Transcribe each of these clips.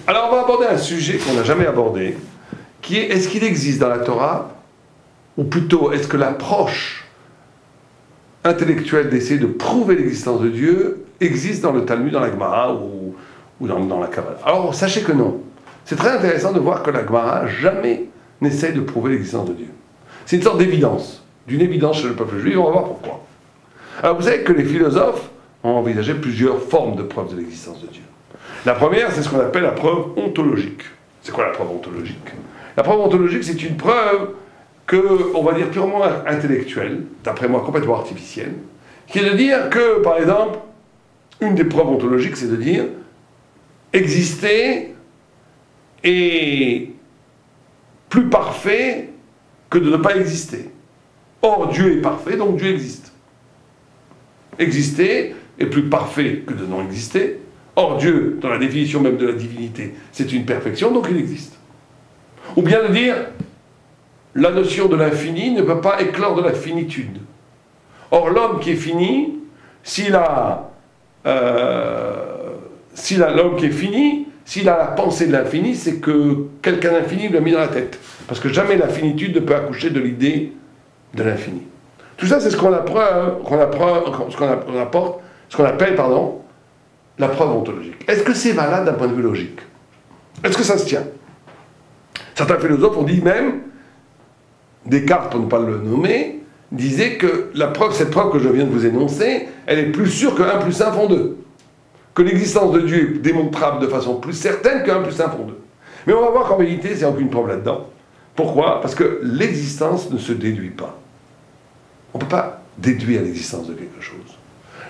Alors on va aborder un sujet qu'on n'a jamais abordé, qui est: est-ce qu'il existe dans la Torah, ou plutôt est-ce que l'approche intellectuelle d'essayer de prouver l'existence de Dieu existe dans le Talmud, dans la Gemara ou dans la Kabbalah? Alors sachez que non. C'est très intéressant de voir que la Gemara jamais n'essaye de prouver l'existence de Dieu. C'est une sorte d'évidence, d'une évidence chez le peuple juif, on va voir pourquoi. Alors vous savez que les philosophes ont envisagé plusieurs formes de preuve de l'existence de Dieu. La première, c'est ce qu'on appelle la preuve ontologique. C'est quoi la preuve ontologique? La preuve ontologique, c'est une preuve on va dire purement intellectuelle, d'après moi complètement artificielle, qui est de dire que, par exemple, une des preuves ontologiques, c'est de dire exister est plus parfait que de ne pas exister. Or, Dieu est parfait, donc Dieu existe. Exister est plus parfait que de non exister. Or, Dieu, dans la définition même de la divinité, c'est une perfection, donc il existe. Ou bien de dire, la notion de l'infini ne peut pas éclore de la finitude. Or, l'homme qui est fini, l'homme qui est fini, s'il a la pensée de l'infini, c'est que quelqu'un d'infini lui a mis dans la tête. Parce que jamais la finitude ne peut accoucher de l'idée de l'infini. Tout ça, c'est ce qu'on appelle la preuve ontologique. Est-ce que c'est valable d'un point de vue logique? Est-ce que ça se tient? Certains philosophes ont dit même, Descartes, pour ne pas le nommer, disait que cette preuve que je viens de vous énoncer, elle est plus sûre que 1 plus 1 font 2. Que l'existence de Dieu est démontrable de façon plus certaine que 1 plus 1 font 2. Mais on va voir qu'en vérité, il n'y a aucune preuve là-dedans. Pourquoi? Parce que l'existence ne se déduit pas. On ne peut pas déduire l'existence de quelque chose.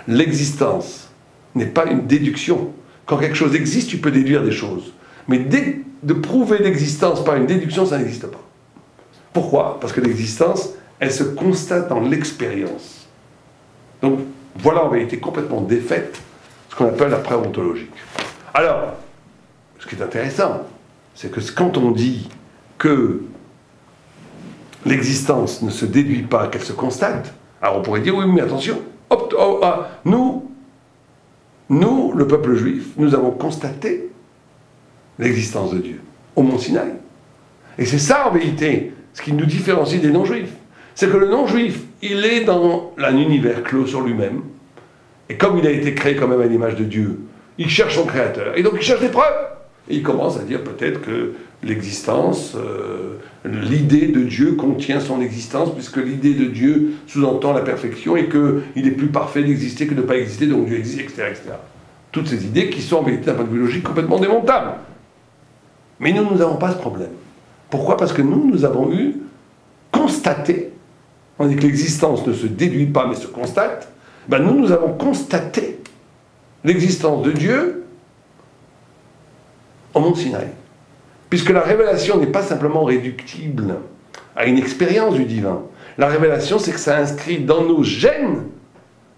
L'existence n'est pas une déduction. Quand quelque chose existe, tu peux déduire des choses. Mais de prouver l'existence par une déduction, ça n'existe pas. Pourquoi? Parce que l'existence, elle se constate dans l'expérience. Donc, voilà en vérité complètement défaite ce qu'on appelle la preuve ontologique. Alors, ce qui est intéressant, c'est que quand on dit que l'existence ne se déduit pas, qu'elle se constate, alors on pourrait dire, oui, mais attention, nous, le peuple juif, nous avons constaté l'existence de Dieu au mont Sinaï. Et c'est ça, en vérité, ce qui nous différencie des non-juifs. C'est que le non-juif, il est dans un univers clos sur lui-même, et comme il a été créé quand même à l'image de Dieu, il cherche son créateur, et donc il cherche des preuves. Et il commence à dire peut-être que l'existence, l'idée de Dieu contient son existence, puisque l'idée de Dieu sous-entend la perfection, et qu'il est plus parfait d'exister que de ne pas exister, donc Dieu existe, etc., etc. Toutes ces idées qui sont en vérité d'un point de vue logique complètement démontables. Mais nous n'avons pas ce problème. Pourquoi? Parce que nous avons constaté, on dit que l'existence ne se déduit pas mais se constate, nous avons constaté l'existence de Dieu au mont Sinaï. Puisque la révélation n'est pas simplement réductible à une expérience du divin. La révélation, c'est que ça inscrit dans nos gènes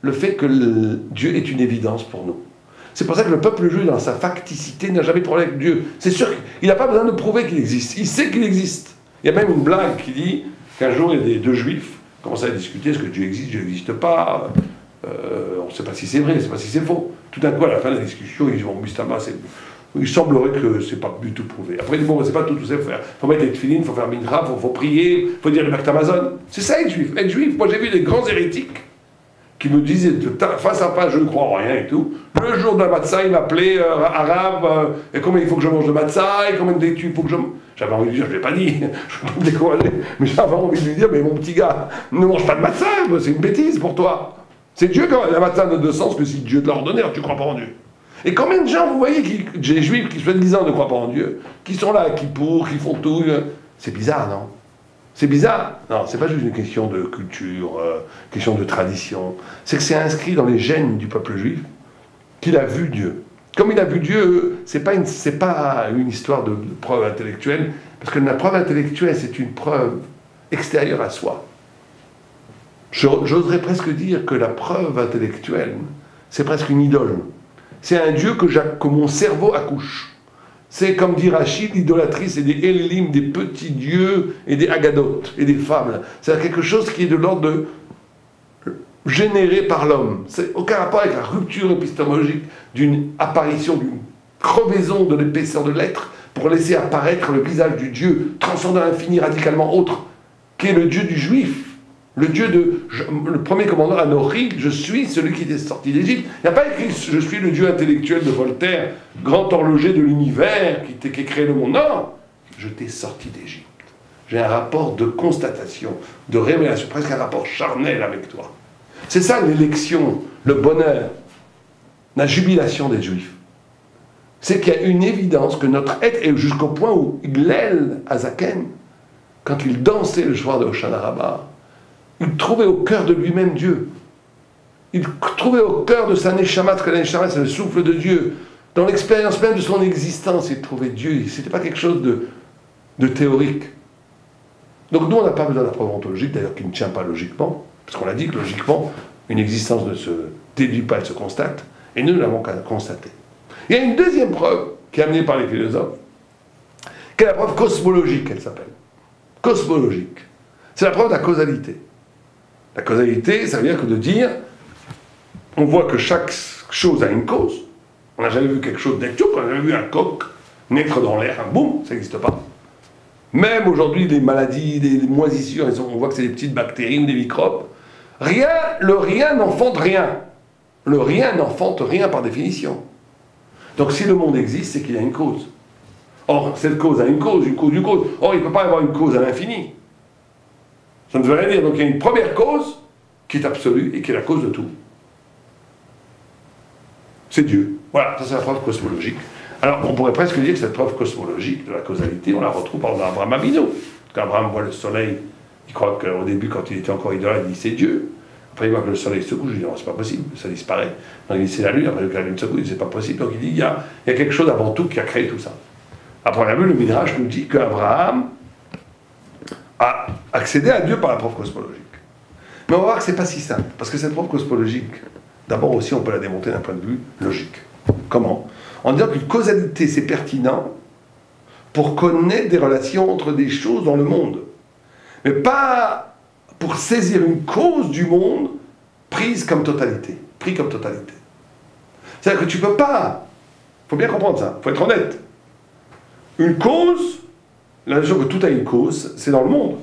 le fait que Dieu est une évidence pour nous. C'est pour ça que le peuple juif, dans sa facticité, n'a jamais de problème avec Dieu. C'est sûr qu'il n'a pas besoin de prouver qu'il existe. Il sait qu'il existe. Il y a même une blague qui dit qu'un jour, il y a deux juifs qui commencent à discuter, est-ce que Dieu existe, Dieu n'existe pas, on ne sait pas si c'est vrai, on ne sait pas si c'est faux. Tout d'un coup, à la fin de la discussion, ils disent, bon, Mustama, il semblerait que c'est pas du tout prouvé. Après, ils disent, bon, c'est pas tout ça, il faut mettre les tefilines, il faut faire mincha, il faut prier, il faut dire le Birkat Hamazon. C'est ça être juif. Être juif, moi j'ai vu des grands hérétiques qui me disaient face à face, je ne crois en rien et tout. Le jour de la matzah, il m'appelait arabe, et combien il faut que je mange de matzah, et combien de laitue il faut que je... J'avais envie de lui dire, je ne l'ai pas dit, je ne vais pas me décourager, mais j'avais envie de lui dire, mais mon petit gars, ne mange pas de matzah, c'est une bêtise pour toi. C'est Dieu quand même, la matzah n'a de sens que si Dieu te l'a ordonné, alors tu ne crois pas en Dieu. Et combien de gens, vous voyez, des juifs qui, soi-disant, ne croient pas en Dieu, qui sont là, qui font tout, c'est bizarre, non? C'est bizarre. Non, c'est pas juste une question de culture, question de tradition. C'est que c'est inscrit dans les gènes du peuple juif qu'il a vu Dieu. Comme il a vu Dieu, c'est pas une histoire de preuve intellectuelle, parce que la preuve intellectuelle, c'est une preuve extérieure à soi. J'oserais presque dire que la preuve intellectuelle, c'est presque une idole. C'est un Dieu que mon cerveau accouche. C'est comme dit Rachid, l'idolâtrie, c'est des Élim, des petits dieux et des agadotes et des fables. C'est quelque chose qui est de l'ordre de généré par l'homme. C'est aucun rapport avec la rupture épistémologique d'une apparition, d'une crevaison de l'épaisseur de l'être pour laisser apparaître le visage du Dieu transcendant l'infini, radicalement autre, qui est le Dieu du juif. Le Dieu le premier commandant, Anochi, je suis celui qui est sorti d'Égypte. Il n'y a pas écrit je suis le Dieu intellectuel de Voltaire, grand horloger de l'univers qui a créé le monde. Non, je t'ai sorti d'Égypte. J'ai un rapport de constatation, de révélation, presque un rapport charnel avec toi. C'est ça l'élection, le bonheur, la jubilation des Juifs. C'est qu'il y a une évidence que notre être, et jusqu'au point où il aile Azaken, quand il dansait le soir de Hoshana Rabbah, il trouvait au cœur de lui-même Dieu. Il trouvait au cœur de sa Neshama, parce que la Neshama c'est le souffle de Dieu. Dans l'expérience même de son existence, il trouvait Dieu. Ce n'était pas quelque chose de théorique. Donc nous, on n'a pas besoin de la preuve ontologique, d'ailleurs qui ne tient pas logiquement, parce qu'on a dit que logiquement, une existence ne se déduit pas, elle se constate, et nous l'avons qu'à constater. Il y a une deuxième preuve qui est amenée par les philosophes, qui est la preuve cosmologique, elle s'appelle. Cosmologique. C'est la preuve de la causalité. La causalité, ça veut dire que de dire, on voit que chaque chose a une cause. On n'a jamais vu quelque chose d'être, on n'a jamais vu un coq naître dans l'air, un boum, ça n'existe pas. Même aujourd'hui, les maladies, les moisissures, on voit que c'est des petites bactéries ou des microbes. Le rien n'enfante rien. Le rien n'enfante rien par définition. Donc si le monde existe, c'est qu'il y a une cause. Or, cette cause a une cause, une cause, une cause. Or, il ne peut pas y avoir une cause à l'infini. Ça ne veut rien dire. Donc il y a une première cause qui est absolue et qui est la cause de tout. C'est Dieu. Voilà, ça c'est la preuve cosmologique. Alors on pourrait presque dire que cette preuve cosmologique de la causalité, on la retrouve par Abraham Avinu. Quand Abraham voit le soleil, il croit qu'au début, quand il était encore idolâtre, il dit c'est Dieu. Après il voit que le soleil se couche, il dit non, c'est pas possible, ça disparaît. Donc il dit c'est la lune, après que la lune se couche, il dit c'est pas possible. Donc il dit il y a quelque chose avant tout qui a créé tout ça. Après on a vu, le Midrash nous dit qu'Abraham a accédé à Dieu par la preuve cosmologique. Mais on va voir que c'est pas si simple, parce que cette preuve cosmologique, d'abord aussi on peut la démonter d'un point de vue logique. Comment? En disant qu'une causalité c'est pertinent pour connaître des relations entre des choses dans le monde, mais pas pour saisir une cause du monde prise comme totalité, pris comme totalité. C'est-à-dire que tu peux pas, il faut bien comprendre ça, il faut être honnête. Une cause, la notion que tout a une cause, c'est dans le monde,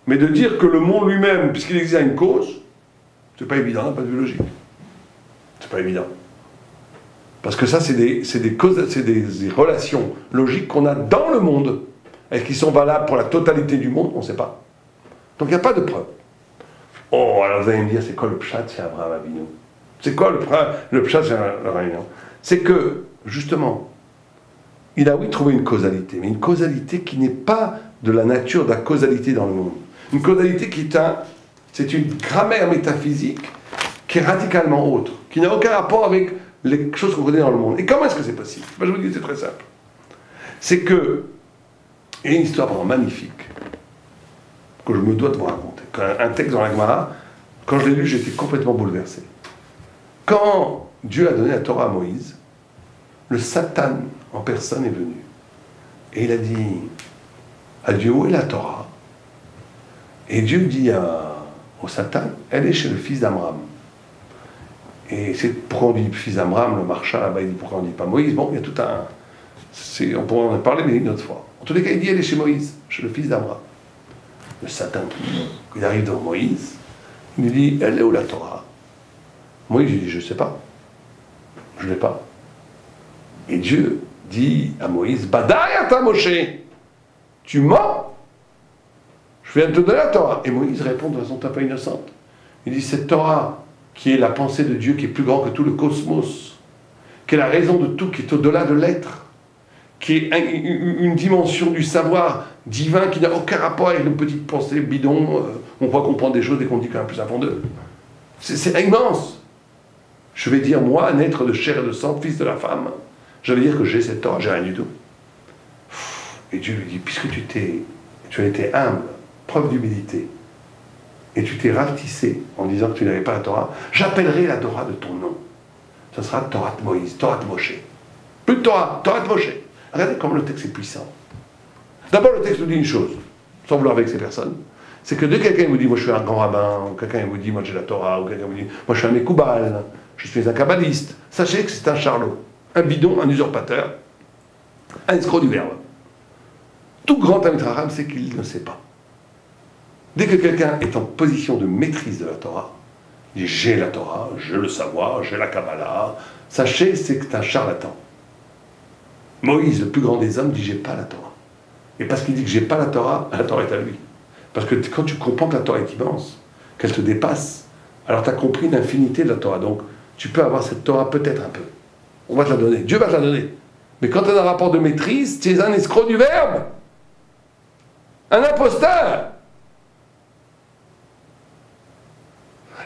Mais de dire que le monde lui-même, puisqu'il existe une cause, c'est pas évident d'un point de vue logique. C'est pas évident. Parce que ça, c'est des relations logiques qu'on a dans le monde, et qui sont valables pour la totalité du monde, on ne sait pas. Donc il n'y a pas de preuve. Oh, alors vous allez me dire, c'est quoi le pshat, c'est Abraham Avinu? C'est quoi le pshat, c'est Abraham Avinu? C'est que, justement, il a oui trouvé une causalité, mais une causalité qui n'est pas de la nature de la causalité dans le monde. Une causalité qui est c'est une grammaire métaphysique qui est radicalement autre, qui n'a aucun rapport avec les choses qu'on connaît dans le monde. Et comment est-ce que c'est possible? Je vous dis, c'est très simple. C'est que, il y a une histoire vraiment magnifique que je me dois de vous raconter. Un texte dans la Gemara, quand je l'ai lu, j'étais complètement bouleversé. Quand Dieu a donné la Torah à Moïse, le Satan en personne est venu. Et il a dit à Dieu, où est la Torah? Et Dieu dit au Satan, elle est chez le fils d'Amram. Et c'est pourquoi on dit fils d'Amram, le marchal là-bas, il dit pourquoi on ne dit pas Moïse. Bon, il y a tout un... on pourrait en parler, mais une autre fois. En tous les cas, il dit elle est chez Moïse, chez le fils d'Amram. Le Satan, il arrive devant Moïse, il lui dit, elle est où la Torah? Moïse lui dit, je ne sais pas. Je ne l'ai pas. Et Dieu dit à Moïse, Badayata Moshe, tu mens? Je viens de te donner la Torah. Et Moïse répond de façon un peu innocente. Il dit, cette Torah, qui est la pensée de Dieu, qui est plus grand que tout le cosmos, qui est la raison de tout, qui est au-delà de l'être, qui est une dimension du savoir divin qui n'a aucun rapport avec nos petites pensées bidons, on croit comprendre des choses et qu'on dit quand même plus à fond d'eux. C'est immense. Je vais dire, moi, un être de chair et de sang, fils de la femme, je vais dire que j'ai cette Torah, j'ai rien du tout. Et Dieu lui dit, puisque tu as été humble, preuve d'humilité, et tu t'es rapetissé en disant que tu n'avais pas la Torah, j'appellerai la Torah de ton nom. Ce sera Torah de Moïse, Torah de Moshe. Plus de Torah, Torah de Moshe. Regardez comme le texte est puissant. D'abord, le texte nous dit une chose, sans vouloir avec ces personnes, c'est que dès que quelqu'un vous dit, moi je suis un grand rabbin, ou quelqu'un vous dit, moi j'ai la Torah, ou quelqu'un vous dit, moi je suis un Mekoubal, je suis un kabbaliste, sachez que c'est un charlot. un bidon, un usurpateur, un escroc du verbe. Tout grand Talmid Chacham sait qu'il ne sait pas. Dès que quelqu'un est en position de maîtrise de la Torah, il dit j'ai la Torah, j'ai le savoir, j'ai la Kabbalah, sachez c'est que c'est un charlatan. Moïse, le plus grand des hommes, dit j'ai pas la Torah. Et parce qu'il dit que j'ai pas la Torah est à lui. Parce que quand tu comprends que la Torah est immense, qu'elle te dépasse, alors tu as compris l'infinité de la Torah. Donc tu peux avoir cette Torah peut-être un peu. On va te la donner, Dieu va te la donner. Mais quand tu as un rapport de maîtrise, tu es un escroc du verbe. Un imposteur.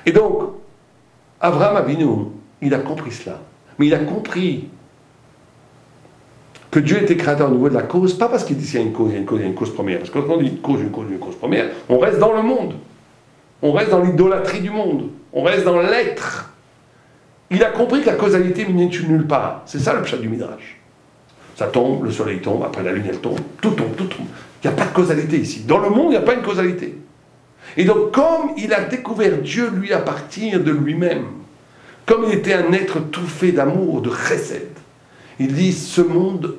Et donc, Abraham Avinu, il a compris cela. Mais il a compris que Dieu était créateur au niveau de la cause, pas parce qu'il dit qu'il y a une cause, il y a une cause, il y a une cause première. Parce que quand on dit une cause première, on reste dans le monde. On reste dans l'idolâtrie du monde. On reste dans l'être. Il a compris que la causalité n'est nulle part. C'est ça le pshat du Midrash. Ça tombe, le soleil tombe, après la lune elle tombe, tout tombe, tout tombe. Il n'y a pas de causalité ici. Dans le monde, il n'y a pas une causalité. Et donc, comme il a découvert Dieu, lui, à partir de lui-même, comme il était un être tout fait d'amour, de chesed, il dit, ce monde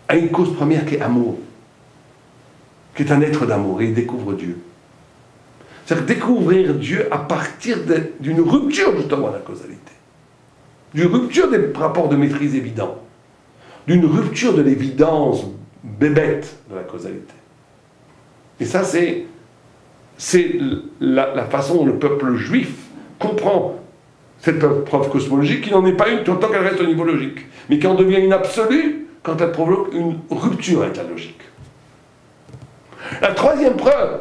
a une cause première qui est amour, qui est un être d'amour, et il découvre Dieu. C'est-à-dire découvrir Dieu à partir d'une rupture, justement, de la causalité. D'une rupture des rapports de maîtrise évidents. D'une rupture de l'évidence bébête de la causalité. Et ça, c'est la façon dont le peuple juif comprend cette preuve cosmologique, qui n'en est pas une tant qu'elle reste au niveau logique, mais qui en devient une absolue quand elle provoque une rupture avec la logique. La troisième preuve,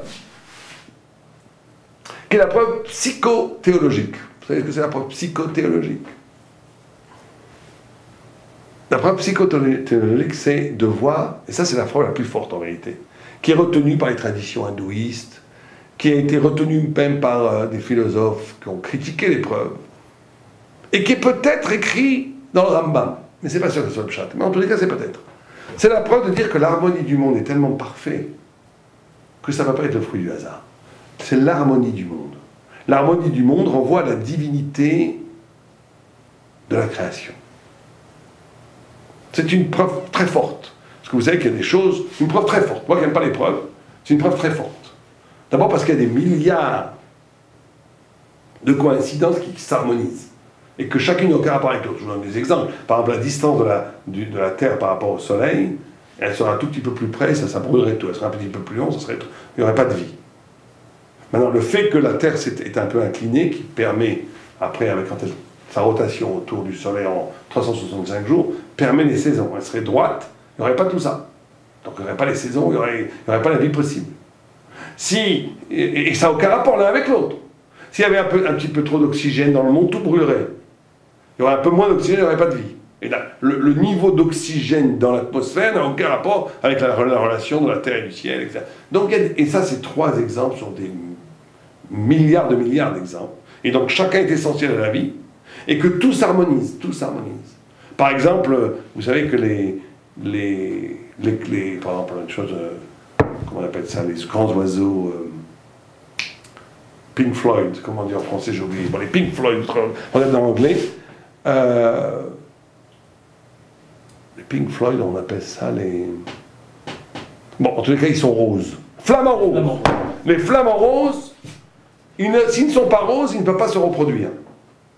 qui est la preuve psychothéologique. Vous savez ce que c'est la preuve psychothéologique? La preuve psychothéologique, c'est de voir, et ça c'est la preuve la plus forte en réalité, qui est retenue par les traditions hindouistes, qui a été retenue même par des philosophes qui ont critiqué les preuves, et qui est peut-être écrit dans le Rambam, mais c'est pas sûr que ce soit le pshat, mais en tous les cas c'est peut-être. C'est la preuve de dire que l'harmonie du monde est tellement parfaite que ça ne va pas être le fruit du hasard. C'est l'harmonie du monde. L'harmonie du monde renvoie à la divinité de la création. C'est une preuve très forte. Parce que vous savez qu'il y a des choses, une preuve très forte. Moi qui n'aime pas les preuves, c'est une preuve très forte. D'abord parce qu'il y a des milliards de coïncidences qui s'harmonisent. Et que chacune n'a aucun rapport avec l'autre. Je vous donne des exemples. Par exemple, la distance de la Terre par rapport au Soleil, elle sera un tout petit peu plus près, ça brûlerait tout. Elle serait un petit peu plus long, il n'y aurait pas de vie. Maintenant, le fait que la Terre est un peu inclinée, qui permet, après, sa rotation autour du Soleil en 365 jours, permet les saisons. Elle serait droite, il n'y aurait pas tout ça. Donc il n'y aurait pas les saisons, il n'y aurait pas la vie possible. Et ça n'a aucun rapport l'un avec l'autre. S'il y avait un petit peu trop d'oxygène dans le monde, tout brûlerait. Il y aurait un peu moins d'oxygène, il n'y aurait pas de vie. Et là, le niveau d'oxygène dans l'atmosphère n'a aucun rapport avec la relation de la Terre et du ciel, etc. Donc, et ça, c'est 3 exemples sur des milliards d'exemples. Et donc, chacun est essentiel à la vie. Et que tout s'harmonise, tout s'harmonise. Par exemple, vous savez que par exemple, une chose, comment on appelle ça, les grands oiseaux, Pink Floyd, comment on dit en français, j'ai oublié, bon, les Pink Floyd, on est dans l'anglais, les Pink Floyd, on appelle ça les... Bon, en tous les cas, ils sont roses. Flamants roses. Les flamants roses, s'ils ne sont pas roses, ils ne peuvent pas se reproduire.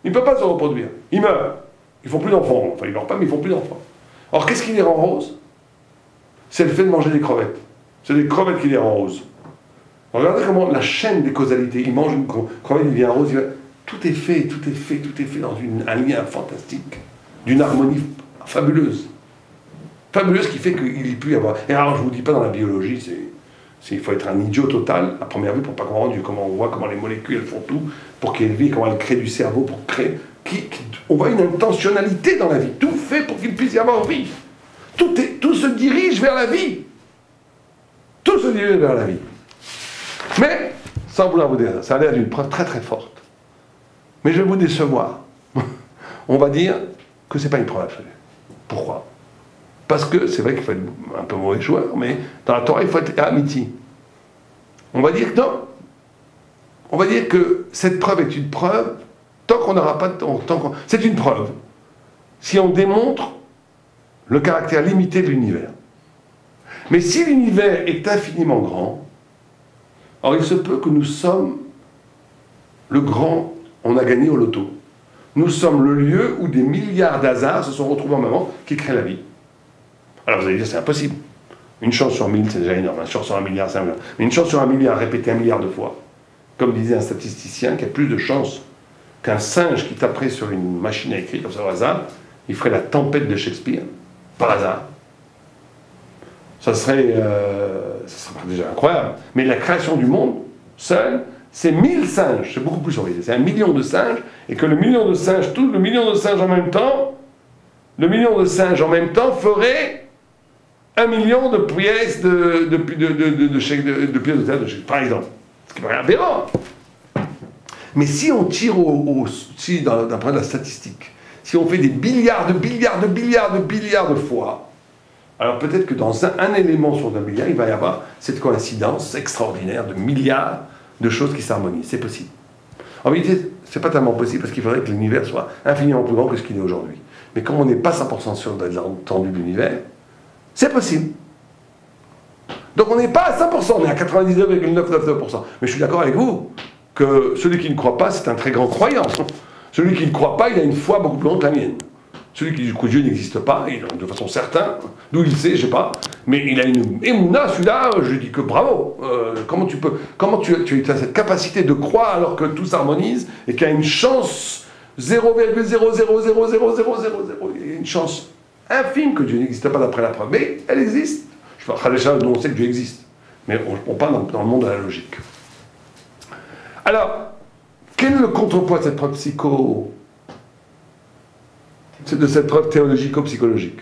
Ils ne peuvent pas se reproduire. Ils meurent. Ils ne font plus d'enfants. Enfin, ils ne meurent pas, mais ils ne font plus d'enfants. Alors, qu'est-ce qui les rend roses? C'est le fait de manger des crevettes. C'est des crevettes qui les rend roses. Regardez comment la chaîne des causalités, ils mangent une crevette, il devient rose, tout est fait dans un lien fantastique, d'une harmonie fabuleuse. Fabuleuse qui fait qu'il y peut y avoir... Et alors, je ne vous dis pas dans la biologie, il faut être un idiot total, à première vue, pour ne pas comprendre comment on voit, comment les molécules, elles font tout, pour qu'il y ait vie, comment elles créent du cerveau, pour créer... on voit une intentionnalité dans la vie, tout fait pour qu'il puisse y avoir vie. Tout se dirige vers la vie. Tout se dirige vers la vie. Mais, sans vouloir vous dire, ça a l'air d'une preuve très très forte. Mais je vais vous décevoir. On va dire que ce n'est pas une preuve absolue. Pourquoi? Parce que c'est vrai qu'il faut être un peu mauvais joueur, mais dans la Torah, il faut être amiti. On va dire que non. On va dire que cette preuve est une preuve tant qu'on n'aura pas... c'est une preuve. si on démontre le caractère limité de l'univers. Mais si l'univers est infiniment grand, alors il se peut que nous sommes le grand, on a gagné au loto. Nous sommes le lieu où des milliards d'hasards se sont retrouvés en même temps qui créent la vie. Alors vous allez dire, c'est impossible. Une chance sur 1000, c'est déjà énorme. Une chance sur 1 milliard, c'est un milliard. Mais une chance sur 1 milliard répétée 1 milliard de fois, comme disait un statisticien, qui a plus de chances qu'un singe qui taperait sur une machine à écrire, comme ça au hasard, il ferait la tempête de Shakespeare, par hasard. Ça serait déjà incroyable. Mais la création du monde, seule, c'est 1000 singes, c'est beaucoup plus horrible. C'est 1 million de singes, et que le million de singes, tout le million de singes en même temps, le million de singes en même temps ferait 1 million de pièces de pièces de théâtre, par exemple. Ce qui paraît aberrant. Mais si on tire si d'un point de la statistique, si on fait des billiards de fois, alors peut-être que dans un élément sur un milliard, il va y avoir cette coïncidence extraordinaire de milliards de choses qui s'harmonisent. C'est possible. En réalité, c'est pas tellement possible parce qu'il faudrait que l'univers soit infiniment plus grand que ce qu'il est aujourd'hui. Mais comme on n'est pas 100% sûr de l'étendue de l'univers, c'est possible. Donc on n'est pas à 100%, on est à 99,999%. Mais je suis d'accord avec vous que celui qui ne croit pas, c'est un très grand croyant. Celui qui ne croit pas, il a une foi beaucoup plus grande que la mienne. Celui qui dit que Dieu n'existe pas, de façon certaine, d'où il sait, je sais pas, mais il a une émouna, celui-là, je dis que bravo. Comment tu as cette capacité de croire alors que tout s'harmonise et qu'il y a une chance 0,0000000, il y a une chance infime que Dieu n'existe pas d'après la preuve, mais elle existe. Je parle déjà dont on sait que Dieu existe, mais on parle dans le monde de la logique. Alors, quel est le contrepoids de cette preuve de cette preuve théologico-psychologique?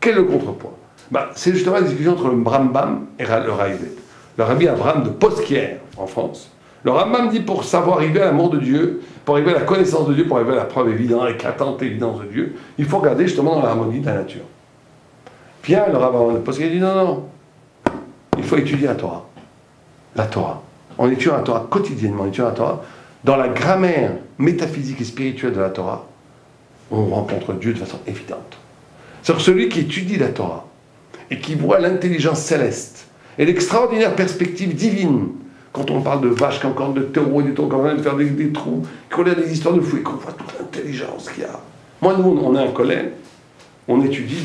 Quel est le contrepoids? C'est justement la discussion entre le Rambam et le Raïvé. Le rabbi Abraham de Posquière, en France. Le Rambam dit pour savoir arriver à l'amour de Dieu, pour arriver à la connaissance de Dieu, pour arriver à la preuve évidente, éclatante évidence de Dieu, il faut regarder justement dans l'harmonie de la nature. Bien, le Rambam de Posquière dit non, il faut étudier la Torah. La Torah. On étudie la Torah quotidiennement, on étudie la Torah. Dans la grammaire métaphysique et spirituelle de la Torah, on rencontre Dieu de façon évidente. C'est celui qui étudie la Torah et qui voit l'intelligence céleste et l'extraordinaire perspective divine, quand on parle de vaches, quand on parle de taureaux et des taureaux, quand on vient de faire des trous, qu'on a des histoires de fous et qu'on voit toute l'intelligence qu'il y a. Moi, nous, on a un collège, on étudie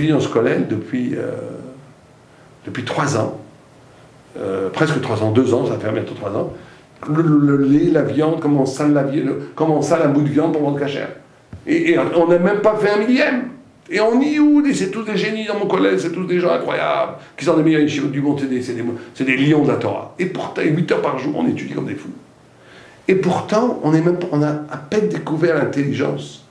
dans ce collège depuis 3 ans, presque 3 ans, 2 ans, ça fait bientôt 3 ans. Le lait, la viande, comment on sale un bout de viande pour vendre cachère. Et on n'a même pas fait 1 millième. Et on y oude, et c'est tous des génies dans mon collège, c'est tous des gens incroyables, qui sont des meilleurs yeshivot du monde, c'est des lions de la Torah. Et pourtant, 8 heures par jour, on étudie comme des fous. Et pourtant, on a à peine découvert l'intelligence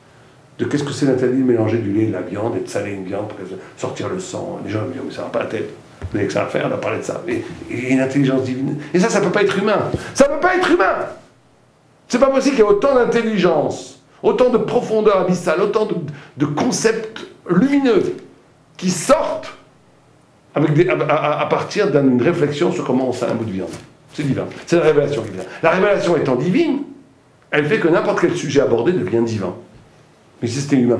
de qu'est-ce que c'est l'interdit de mélanger du lait et de la viande, et de saler une viande pour sortir le sang. Les gens me disent, mais ça va pas la tête. Vous avez que ça à faire, on a parlé de ça. Et une intelligence divine. Et ça peut pas être humain. Ça peut pas être humain. C'est pas possible qu'il y ait autant d'intelligence, autant de profondeur abyssale, autant de concepts lumineux qui sortent à partir d'une réflexion sur comment on sale un bout de viande. C'est divin. C'est la révélation qui vient. La révélation étant divine, elle fait que n'importe quel sujet abordé devient divin. Mais si c'était humain,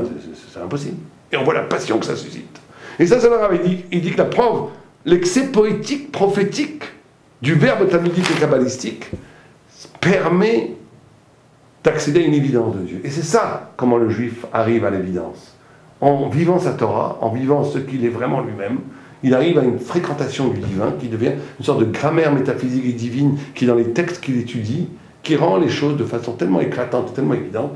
c'est impossible. Et on voit la passion que ça suscite. Et ça leur avait dit. Il dit que la preuve, l'excès poétique, prophétique du verbe talmudique et kabbalistique permet d'accéder à une évidence de Dieu. Et c'est ça comment le juif arrive à l'évidence. En vivant sa Torah, en vivant ce qu'il est vraiment lui-même, il arrive à une fréquentation du divin qui devient une sorte de grammaire métaphysique et divine qui, dans les textes qu'il étudie, qui rend les choses de façon tellement éclatante, tellement évidente,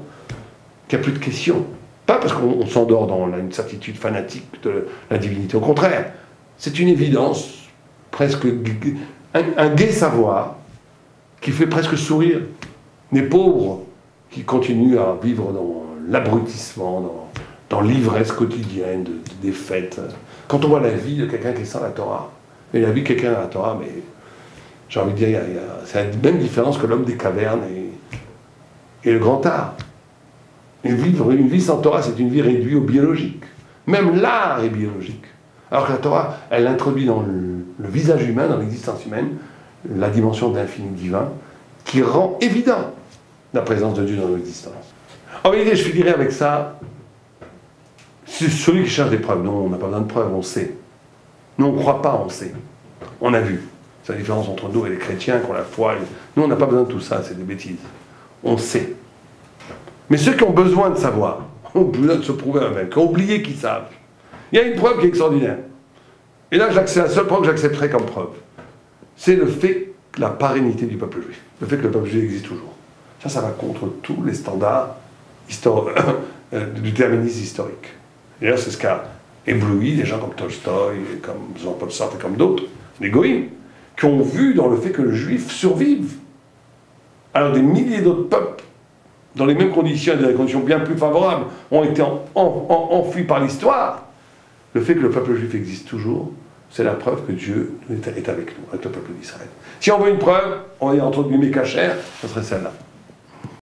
qu'il n'y a plus de questions. Pas parce qu'on s'endort dans une certitude fanatique de la divinité, au contraire. C'est une évidence, presque un gai savoir, qui fait presque sourire les pauvres qui continuent à vivre dans l'abrutissement, dans l'ivresse quotidienne des fêtes. Quand on voit la vie de quelqu'un qui est sans la Torah, et la vie de quelqu'un dans la Torah, mais j'ai envie de dire, c'est la même différence que l'homme des cavernes et le grand art. Une vie sans Torah, c'est une vie réduite au biologique. Même l'art est biologique. Alors que la Torah, elle introduit dans le visage humain, dans l'existence humaine, la dimension de l'infini divin, qui rend évident la présence de Dieu dans l'existence. En réalité, je finirai avec ça. C'est celui qui cherche des preuves. Non, on n'a pas besoin de preuves, on sait. Nous, on ne croit pas, on sait. On a vu. C'est la différence entre nous et les chrétiens qui ont la foi. Nous, on n'a pas besoin de tout ça, c'est des bêtises. On sait. Mais ceux qui ont besoin de savoir, ont besoin de se prouver eux-mêmes, qui ont oublié qu'ils savent, il y a une preuve qui est extraordinaire. Et là, la seule preuve que j'accepterai comme preuve, c'est le fait que la pérennité du peuple juif. Le fait que le peuple juif existe toujours. Ça va contre tous les standards du déterminisme historique. D'ailleurs, c'est ce qu'a ébloui des gens comme Tolstoï, comme Jean-Paul Sartre et comme d'autres, les goïms, qui ont vu dans le fait que le juif survive. Alors des milliers d'autres peuples, dans les mêmes conditions, et dans des conditions bien plus favorables, ont été enfuis par l'histoire. Le fait que le peuple juif existe toujours, c'est la preuve que Dieu est avec nous, avec le peuple d'Israël. Si on veut une preuve, on va dire entre guillemets cachère, ce serait celle-là.